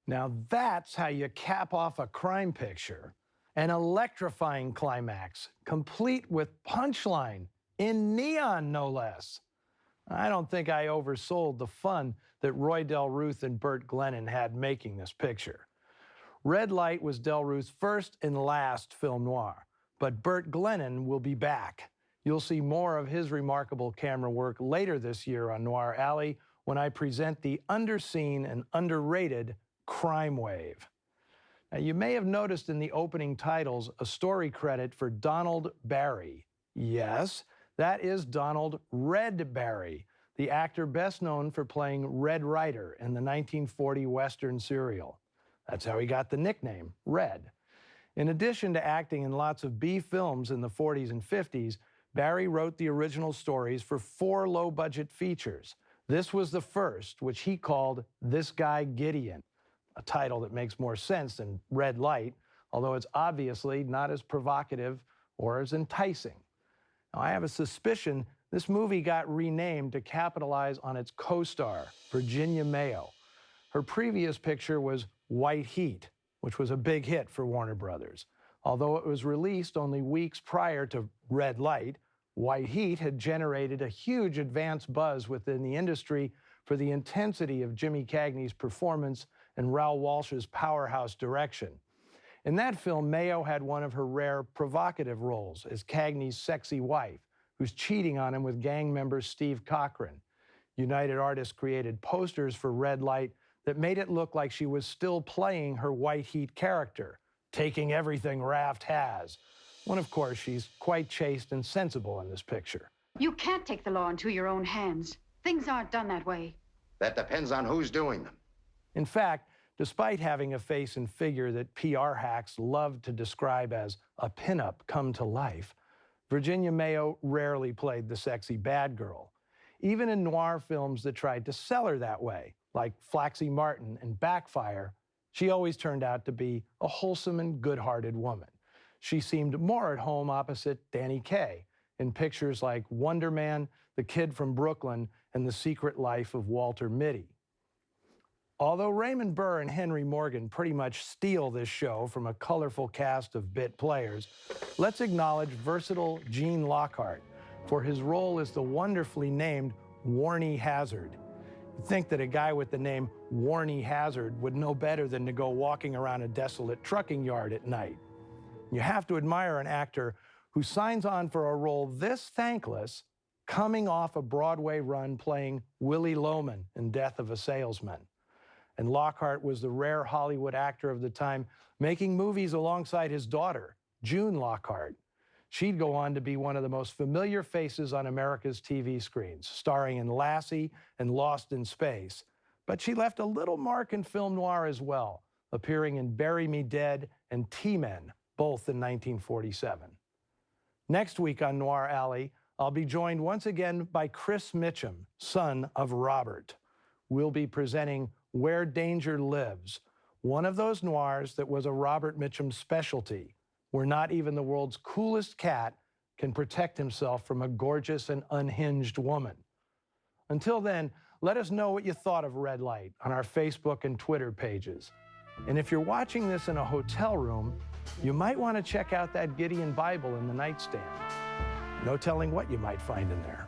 Now that's how you cap off a crime picture. An electrifying climax, complete with punchline, in neon no less. I don't think I oversold the fun that Roy Del Ruth and Burt Glennon had making this picture. Red Light was Del Ruth's first and last film noir, but Burt Glennon will be back. You'll see more of his remarkable camera work later this year on Noir Alley when I present the underseen and underrated Crime Wave. Now, you may have noticed in the opening titles a story credit for Donald Barry. Yes, that is Donald Red Barry, the actor best known for playing Red Ryder in the 1940 Western serial. That's how he got the nickname, Red. In addition to acting in lots of B films in the 40s and 50s, Barry wrote the original stories for 4 low-budget features. This was the first, which he called This Guy Gideon, a title that makes more sense than Red Light, although it's obviously not as provocative or as enticing. Now, I have a suspicion this movie got renamed to capitalize on its co-star, Virginia Mayo. Her previous picture was White Heat, which was a big hit for Warner Brothers. Although it was released only weeks prior to Red Light, White Heat had generated a huge advance buzz within the industry for the intensity of Jimmy Cagney's performance and Raoul Walsh's powerhouse direction. In that film, Mayo had one of her rare provocative roles as Cagney's sexy wife, who's cheating on him with gang member Steve Cochran. United Artists created posters for Red Light that made it look like she was still playing her White Heat character, taking everything Raft has. When, of course, she's quite chaste and sensible in this picture. You can't take the law into your own hands. Things aren't done that way. That depends on who's doing them. In fact, despite having a face and figure that PR hacks love to describe as a pinup come to life, Virginia Mayo rarely played the sexy bad girl. Even in noir films that tried to sell her that way, like Flaxie Martin and Backfire, she always turned out to be a wholesome and good-hearted woman. She seemed more at home opposite Danny Kaye in pictures like Wonder Man, The Kid from Brooklyn, and The Secret Life of Walter Mitty. Although Raymond Burr and Henry Morgan pretty much steal this show from a colorful cast of bit players, let's acknowledge versatile Gene Lockhart for his role as the wonderfully named Warnie Hazard. You'd think that a guy with the name Warnie Hazard would know better than to go walking around a desolate trucking yard at night. You have to admire an actor who signs on for a role this thankless, coming off a Broadway run playing Willie Loman in Death of a Salesman. And Lockhart was the rare Hollywood actor of the time, making movies alongside his daughter, June Lockhart. She'd go on to be one of the most familiar faces on America's TV screens, starring in Lassie and Lost in Space. But she left a little mark in film noir as well, appearing in Bury Me Dead and T-Men, both in 1947. Next week on Noir Alley, I'll be joined once again by Chris Mitchum, son of Robert. We'll be presenting Where Danger Lives, one of those noirs that was a Robert Mitchum specialty, where not even the world's coolest cat can protect himself from a gorgeous and unhinged woman. Until then, let us know what you thought of Red Light on our Facebook and Twitter pages. And if you're watching this in a hotel room, you might want to check out that Gideon Bible in the nightstand. No telling what you might find in there.